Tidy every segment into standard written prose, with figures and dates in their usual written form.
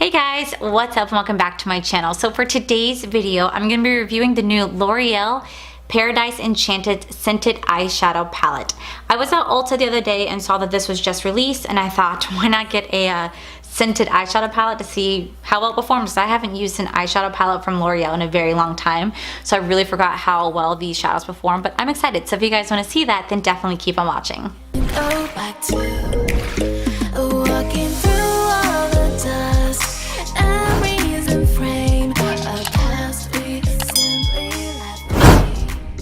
Hey guys, what's up and welcome back to my channel. So for today's video, I'm going to be reviewing the new L'Oreal Paradise Enchanted Scented Eyeshadow Palette. I was at Ulta the other day and saw that this was just released, and I thought, why not get a scented eyeshadow palette to see how well it performs. I haven't used an eyeshadow palette from L'Oreal in a very long time, so I really forgot how well these shadows perform, but I'm excited. So if you guys want to see that, then definitely keep on watching. Go back to walking through all the dust, memories and frame a past we simply left behind.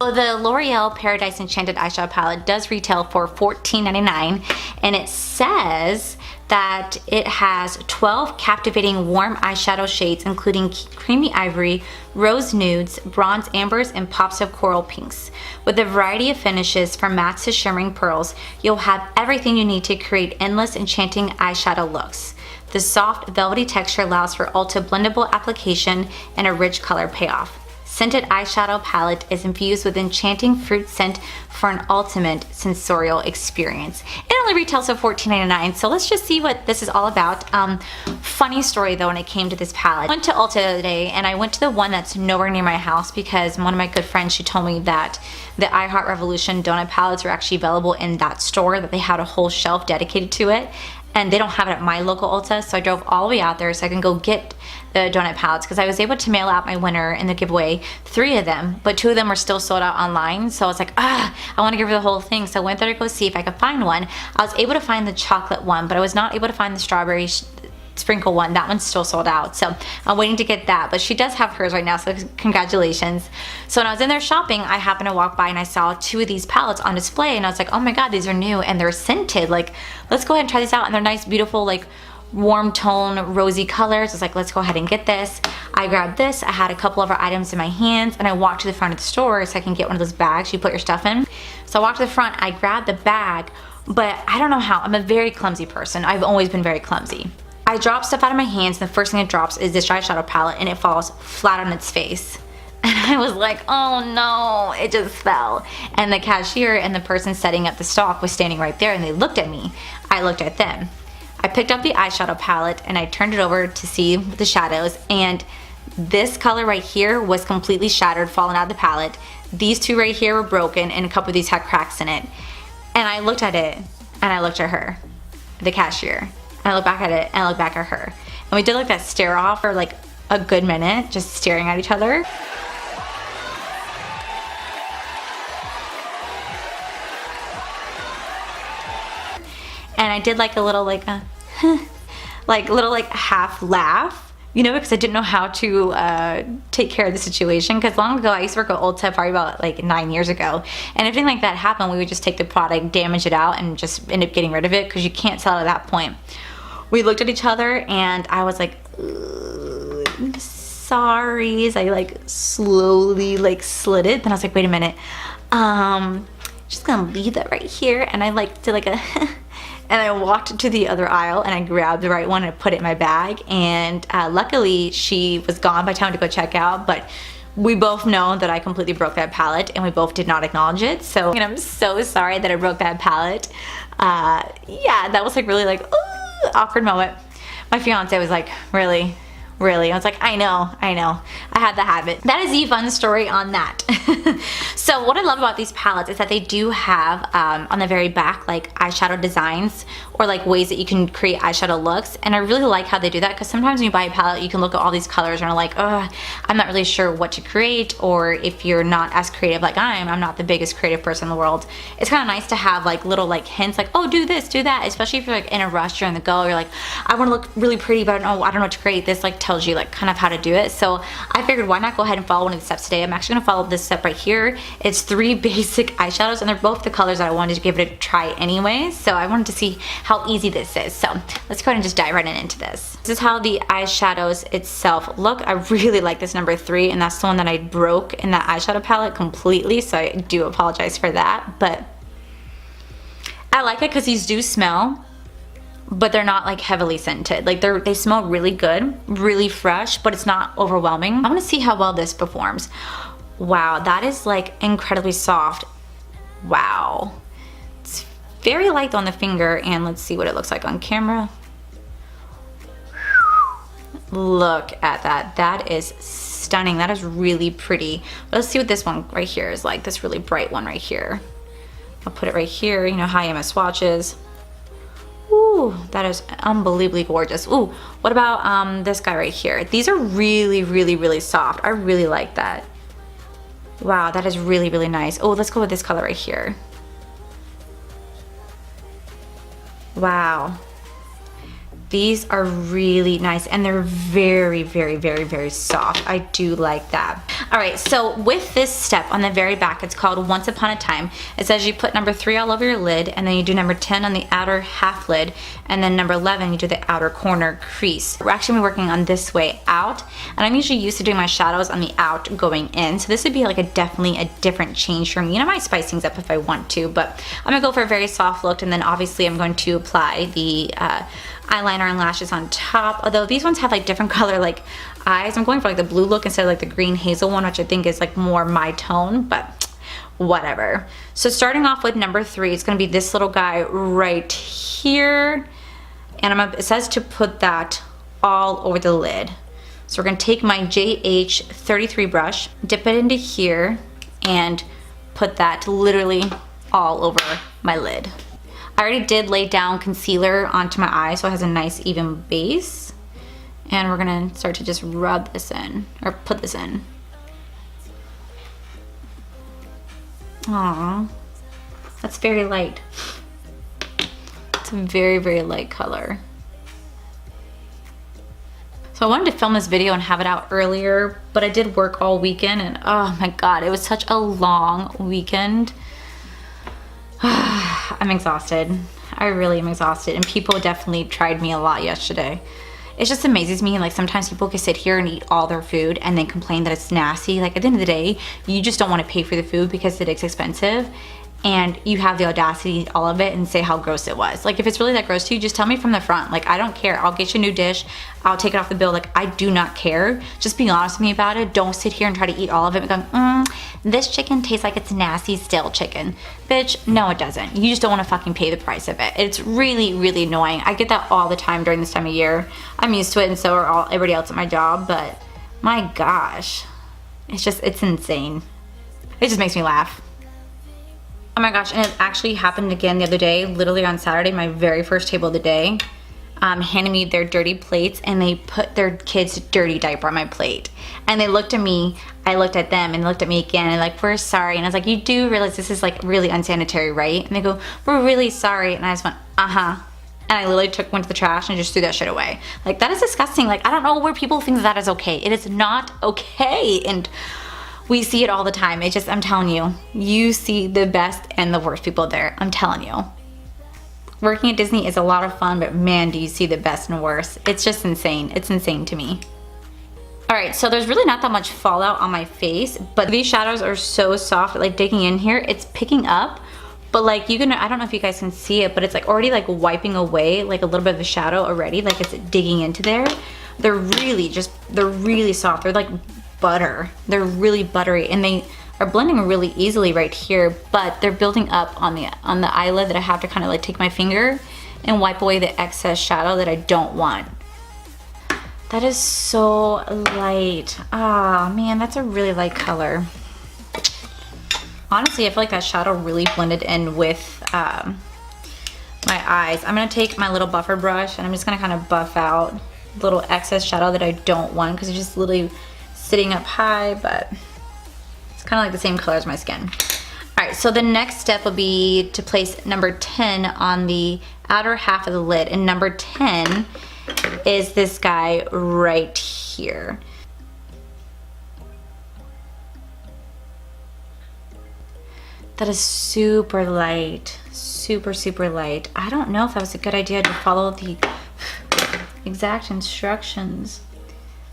So the L'Oreal Paradise Enchanted Eyeshadow Palette does retail for $14.99, and it says that it has 12 captivating warm eyeshadow shades, including creamy ivory, rose nudes, bronze ambers, and pops of coral pinks. With a variety of finishes from mattes to shimmering pearls, you'll have everything you need to create endless, enchanting eyeshadow looks. The soft, velvety texture allows for Ulta blendable application and a rich color payoff. Scented eyeshadow palette is infused with enchanting fruit scent for an ultimate sensorial experience. It only retails for $14.99, so let's just see what this is all about. Funny story though when it came to this palette. I went to Ulta the other day and I went to the one that's nowhere near my house because one of my good friends, she told me that the I Heart Revolution donut palettes are actually available in that store, that they had a whole shelf dedicated to it. And they don't have it at my local Ulta, so I drove all the way out there so I can go get the donut palettes, because I was able to mail out my winner in the giveaway 3 of them, but 2 of them were still sold out online. So I was like, I want to give her the whole thing. So I went there to go see if I could find one. I was able to find the chocolate one, but I was not able to find the strawberry sprinkle one. That one's still sold out, so I'm waiting to get that, but she does have hers right now, so congratulations. So when I was in there shopping, I happened to walk by and I saw 2 of these palettes on display, and I was like, oh my god, these are new and they're scented. Like, let's go ahead and try these out, and they're nice, beautiful, like warm tone rosy colors. I was like, let's go ahead and get this. I grabbed this. I had a couple of our items in my hands, and I walked to the front of the store so I can get one of those bags you put your stuff in. So I walked to the front, I grabbed the bag, but I don't know how. I'm a very clumsy person. I've always been very clumsy. I drop stuff out of my hands, and the first thing it drops is this eyeshadow palette, and it falls flat on its face. And I was like, oh no, it just fell. And the cashier and the person setting up the stock was standing right there, and they looked at me. I looked at them. I picked up the eyeshadow palette and I turned it over to see the shadows, and this color right here was completely shattered, falling out of the palette. These 2 right here were broken, and a couple of these had cracks in it. And I looked at it, and I looked at her, the cashier. And I looked back at it, and I looked back at her. And we did like that stare off for like a good minute, just staring at each other. And I did like a little like little half laugh, you know, because I didn't know how to take care of the situation. Because long ago, I used to work at Ulta, probably about like 9 years ago, and if anything like that happened, we would just take the product, damage it out, and just end up getting rid of it, because you can't sell it at that point. We looked at each other, and I was like, sorry, as I like slowly like slid it. Then I was like, wait a minute, just gonna leave that right here. And I like did like a and I walked to the other aisle, and I grabbed the right one and put it in my bag. And luckily she was gone by time to go check out, but we both know that I completely broke that palette, and we both did not acknowledge it. So, and I'm so sorry that I broke that palette. Yeah, that was like really like, ooh, awkward moment. My fiance was like, really? I was like, I know, I had the habit. That is the fun story on that. So what I love about these palettes is that they do have on the very back like eyeshadow designs, or like ways that you can create eyeshadow looks, and I really like how they do that, because sometimes when you buy a palette, you can look at all these colors and are like, oh, I'm not really sure what to create, or if you're not as creative like I'm not the biggest creative person in the world. It's kind of nice to have like little like hints, like, oh, do this, do that, especially if you're like in a rush, you're on the go, you're like, I want to look really pretty, but I don't know what to create. This like tells you like kind of how to do it. So I figured, why not go ahead and follow one of the steps today. I'm actually gonna follow this step right here. It's 3 basic eyeshadows, and they're both the colors that I wanted to give it a try anyways, so I wanted to see how easy this is. So let's go ahead and just dive right into this. This is how the eyeshadows itself look. I really like this number 3, and that's the one that I broke in that eyeshadow palette completely, so I do apologize for that, but I like it because these do smell, but they're not like heavily scented. Like they smell really good, really fresh, but it's not overwhelming. I want to see how well this performs. Wow, that is like incredibly soft. Wow. It's very light on the finger, and let's see what it looks like on camera. Look at that. That is stunning. That is really pretty. Let's see what this one right here is like. This really bright one right here. I'll put it right here. You know how I am at swatches. Ooh, that is unbelievably gorgeous. Ooh, what about this guy right here? These are really, really, really soft. I really like that. Wow, that is really, really nice. Oh, let's go with this color right here. Wow. These are really nice and they're very, very, very, very soft. I do like that. All right, so with this step on the very back, it's called Once Upon a Time. It says you put number 3 all over your lid, and then you do number 10 on the outer half lid, and then number 11, you do the outer corner crease. We're actually working on this way out, and I'm usually used to doing my shadows on the out going in, so this would be like definitely a different change for me. And I might spice things up if I want to, but I'm gonna go for a very soft look, and then obviously I'm going to apply the eyeliner and lashes on top, although these ones have like different color like eyes. I'm going for like the blue look instead of like the green hazel one, which I think is like more my tone, but whatever. So starting off with number 3, it's gonna be this little guy right here, and it says to put that all over the lid. So we're gonna take my JH33 brush, dip it into here, and put that literally all over my lid. I already did lay down concealer onto my eye, so it has a nice even base. And we're gonna start to just rub this in, or put this in. Aww, that's very light. It's a very, very light color. So I wanted to film this video and have it out earlier, but I did work all weekend, and oh my God, it was such a long weekend. I'm exhausted. I really am exhausted, and people definitely tried me a lot yesterday. It just amazes me, like sometimes people can sit here and eat all their food and then complain that it's nasty. Like at the end of the day, you just don't want to pay for the food because it is expensive, and you have the audacity to eat all of it and say how gross it was. Like if it's really that gross to you, just tell me from the front. Like I don't care. I'll get you a new dish. I'll take it off the bill. Like I do not care. Just be honest with me about it. Don't sit here and try to eat all of it and go, this chicken tastes like it's nasty stale chicken. Bitch, no it doesn't. You just don't want to fucking pay the price of it. It's really, really annoying. I get that all the time during this time of year. I'm used to it, and so are everybody else at my job, but my gosh, it's insane. It just makes me laugh. Oh my gosh, and it actually happened again the other day, literally on Saturday, my very first table of the day, handed me their dirty plates, and they put their kid's dirty diaper on my plate. And they looked at me, I looked at them, and looked at me again, and like, we're sorry. And I was like, you do realize this is like really unsanitary, right? And they go, we're really sorry. And I just went, uh-huh. And I literally went to the trash and just threw that shit away. Like, that is disgusting. Like, I don't know where people think that is okay. It is not okay. And we see it all the time. It just, I'm telling you, you see the best and the worst people there. I'm telling you. Working at Disney is a lot of fun, but man, do you see the best and worst. It's just insane. It's insane to me. All right, so there's really not that much fallout on my face, but these shadows are so soft, like digging in here, it's picking up, but like I don't know if you guys can see it, but it's like already like wiping away like a little bit of the shadow already, like it's digging into there. They're really soft. They're like butter. They're really buttery, and they are blending really easily right here, but they're building up on the eyelid that I have to kind of like take my finger and wipe away the excess shadow that I don't want. That is so light. Ah, man, that's a really light color. Honestly, I feel like that shadow really blended in with my eyes. I'm gonna take my little buffer brush, and I'm just gonna kind of buff out little excess shadow that I don't want, because it's just literally sitting up high, but it's kind of like the same color as my skin. All right, so the next step will be to place number 10 on the outer half of the lid, and number 10 is this guy right here. That is super light, super, super light. I don't know if that was a good idea to follow the exact instructions.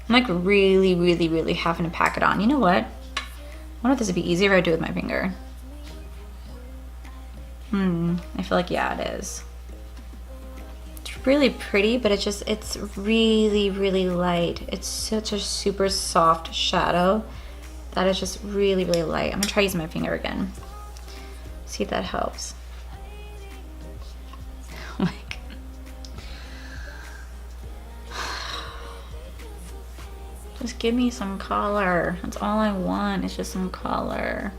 I'm like really, really, really having to pack it on. You know what? I wonder if this would be easier if I do it with my finger. I feel like, yeah, it is. It's really pretty, but it's really, really light. It's such a super soft shadow that is just really, really light. I'm gonna try using my finger again. See if that helps. Oh my God. Just give me some color. That's all I want, is just some color.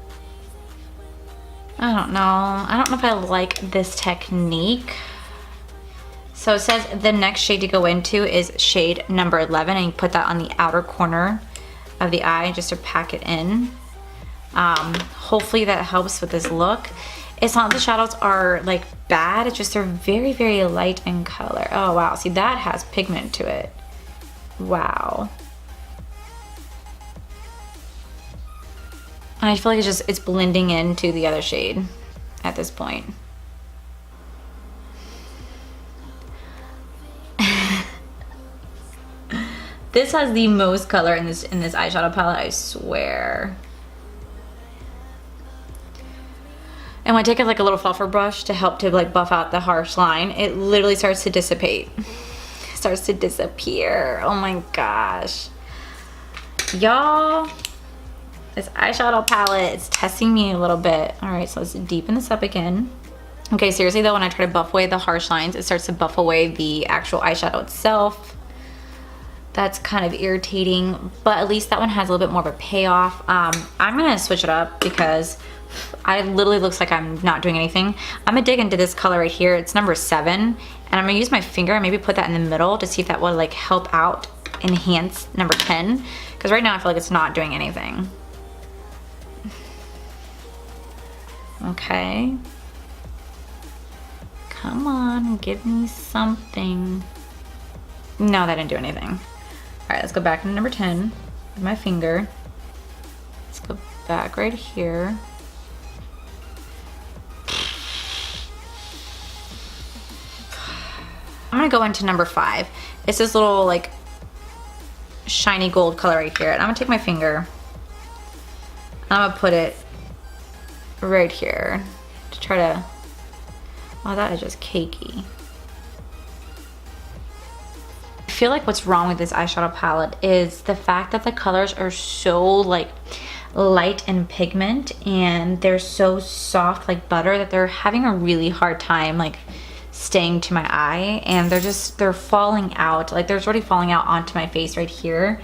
I don't know. I don't know if I like this technique. So it says the next shade to go into is shade number 11, and you put that on the outer corner of the eye just to pack it in. Hopefully that helps with this look. It's not the shadows are like bad, it's just they're very, very light in color. Oh wow, see that has pigment to it. Wow. And I feel like it's blending into the other shade at this point. This has the most color in this eyeshadow palette, I swear. And when I take like a little fluffer brush to help to like buff out the harsh line, it literally starts to dissipate. It starts to disappear. Oh my gosh. Y'all, this eyeshadow palette is testing me a little bit. All right, so let's deepen this up again. Okay, seriously though, when I try to buff away the harsh lines, it starts to buff away the actual eyeshadow itself. That's kind of irritating, but at least that one has a little bit more of a payoff. I'm gonna switch it up because I literally looks like I'm not doing anything. I'm gonna dig into this color right here. It's number 7, and I'm gonna use my finger and maybe put that in the middle to see if that would like help out, enhance number 10. Because right now I feel like it's not doing anything. Okay. Come on, give me something. No, that didn't do anything. All right, let's go back to number 10 with my finger. Let's go back right here. I'm gonna go into number 5. It's this little like shiny gold color right here. And I'm gonna take my finger and I'm gonna put it right here to try to, oh, that is just cakey. I feel like what's wrong with this eyeshadow palette is the fact that the colors are so like light in pigment and they're so soft like butter that they're having a really hard time like staying to my eye, and they're falling out. Like there's already falling out onto my face right here,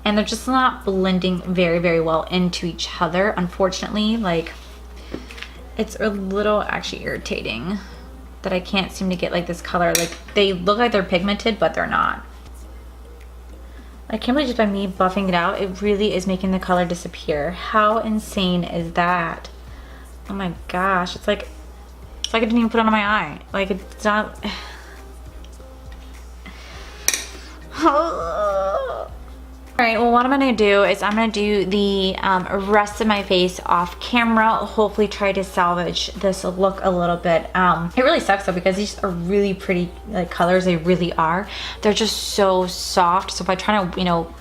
and they're just not blending very, very well into each other, unfortunately. Like it's a little actually irritating that I can't seem to get like this color. Like they look like they're pigmented, but they're not. I can't believe just by me buffing it out, it really is making the color disappear. How insane is that? Oh my gosh, it's like I didn't even put it on my eye. Like it's not. Alright, well what I'm going to do is I'm going to do the rest of my face off camera. Hopefully try to salvage this look a little bit. It really sucks though because these are really pretty like colors. They really are. They're just so soft. So if I try to, you know,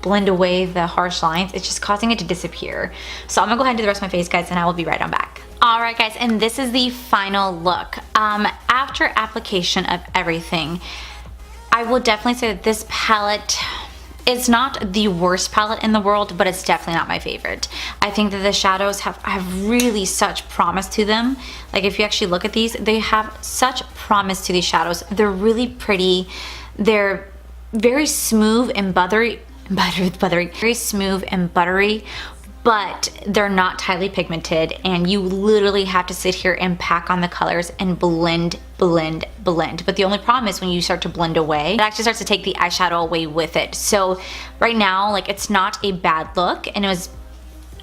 blend away the harsh lines, it's just causing it to disappear. So I'm going to go ahead and do the rest of my face, guys, and I will be right on back. Alright guys, and this is the final look. After application of everything, I will definitely say that this palette is not the worst palette in the world, but it's definitely not my favorite. I think that the shadows have really such promise to them. Like if you actually look at these, they have such promise to these shadows. They're really pretty. They're very smooth and buttery, very smooth and buttery, but they're not tightly pigmented, and you literally have to sit here and pack on the colors and blend. But the only problem is when you start to blend away, it actually starts to take the eyeshadow away with it. So right now, like it's not a bad look, and it was,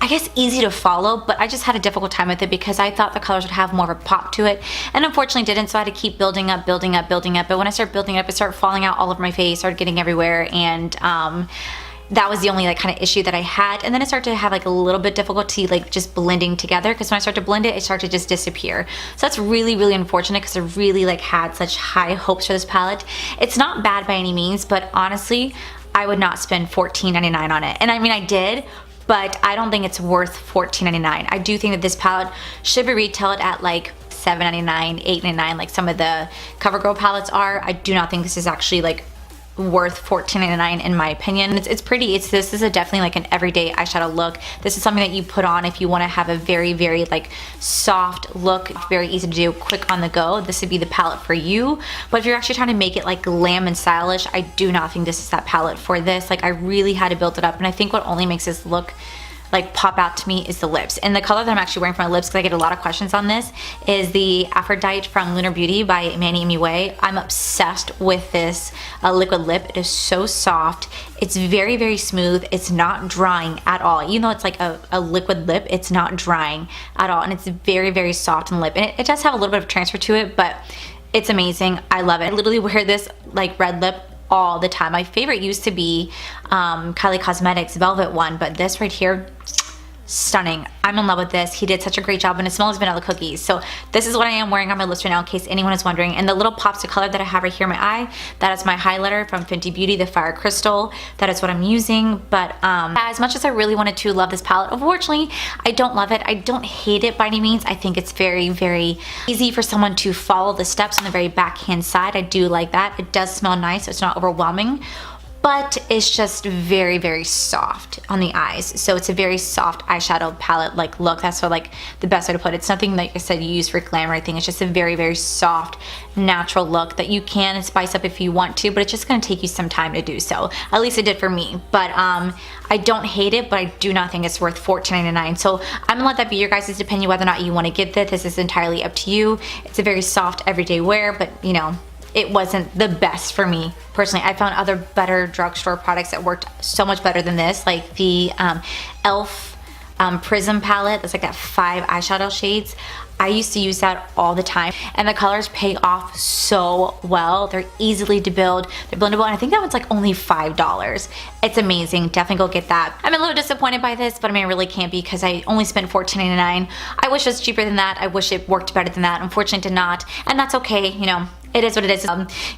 I guess, easy to follow, but I just had a difficult time with it because I thought the colors would have more of a pop to it, and unfortunately didn't, so I had to keep building up. But when I started building up, it started falling out all over my face, started getting everywhere, and that was the only like kind of issue that I had. And then I started to have like a little bit difficulty like just blending together, because when I started to blend it, it started to just disappear. So that's really, really unfortunate because I really like had such high hopes for this palette. It's not bad by any means, but honestly, I would not spend $14.99 on it. And I mean, I did, but I don't think it's worth $14.99. I do think that this palette should be retailed at like $7.99, $8.99, like some of the CoverGirl palettes are. I do not think this is actually like worth $14.99 in my opinion. It's pretty. This is definitely like an everyday eyeshadow look. This is something that you put on if you want to have a very, very like soft look, very easy to do, quick on the go. This would be the palette for you. But if you're actually trying to make it like glam and stylish, I do not think this is that palette for this. Like I really had to build it up, and I think what only makes this look like pop out to me is the lips. And the color that I'm actually wearing for my lips, because I get a lot of questions on this, is the Aphrodite from Lunar Beauty by Manny MUA. I'm obsessed with this liquid lip. It is so soft. It's very, very smooth. It's not drying at all. Even though it's like a liquid lip, it's not drying at all. And it's very, very soft in the lip. And it does have a little bit of transfer to it, but it's amazing. I love it. I literally wear this like red lip all the time. My favorite used to be Kylie Cosmetics Velvet one, but this right here, stunning. I'm in love with this. He did such a great job, and it smells vanilla cookies. So this is what I am wearing on my lips right now, in case anyone is wondering. And the little pops of color that I have right here in my eye, that is my highlighter from Fenty Beauty, the Fire Crystal. That is what I'm using. But as much as I really wanted to love this palette, unfortunately, I don't love it. I don't hate it by any means. I think it's very, very easy for someone to follow the steps on the very backhand side. I do like that. It does smell nice, so it's not overwhelming. But it's just very, very soft on the eyes. So it's a very soft eyeshadow palette like look. That's what, like the best way to put it. It's nothing like I said you use for glam or anything. It's just a very, very soft, natural look that you can spice up if you want to, but it's just gonna take you some time to do so. At least it did for me. But I don't hate it, but I do not think it's worth $14.99. So I'm gonna let that be your guys' opinion whether or not you want to get this. This is entirely up to you. It's a very soft everyday wear, but you know, it wasn't the best for me personally. I found other better drugstore products that worked so much better than this, like the e.l.f. Prism palette. That's like that 5 eyeshadow shades. I used to use that all the time, and the colors pay off so well. They're easily to build, they're blendable, and I think that one's like only $5. It's amazing. Definitely go get that. I'm a little disappointed by this, but I mean, I really can't be, because I only spent $14.99. I wish it was cheaper than that. I wish it worked better than that. Unfortunately, it did not, and that's okay, you know. It is what it is.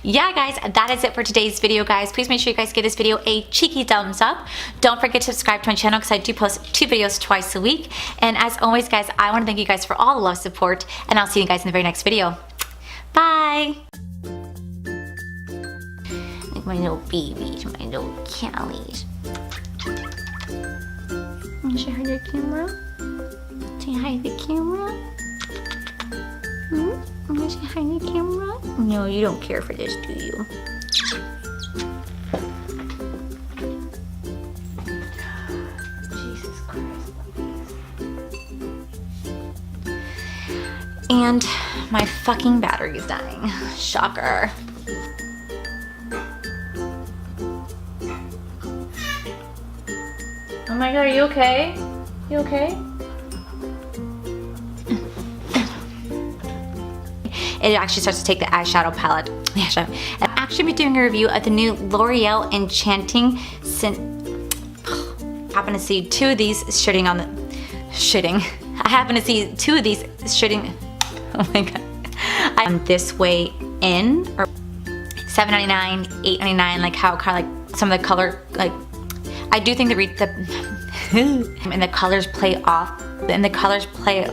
Yeah, guys, that is it for today's video, guys. Please make sure you guys give this video a cheeky thumbs up. Don't forget to subscribe to my channel, because I do post 2 videos twice a week. And as always, guys, I want to thank you guys for all the love, support, and I'll see you guys in the very next video. Bye! Like my little babies, my little Callies. Want to say hi to the camera? Say hi to the camera? Hmm? I'm gonna say hi to the camera? No, you don't care for this, do you? Jesus Christ. And my fucking battery is dying. Shocker. Oh my god, are you okay? You okay? It actually starts to take the eyeshadow palette. I'm actually be doing a review of the new L'Oreal Enchanting Scent. I happen to see 2 of these shitting on the I happen to see 2 of these shitting. Oh my god. I'm this way in, or $7.99, $8.99, like how kind of like some of the color, like I do think the and the colors play off, and the colors play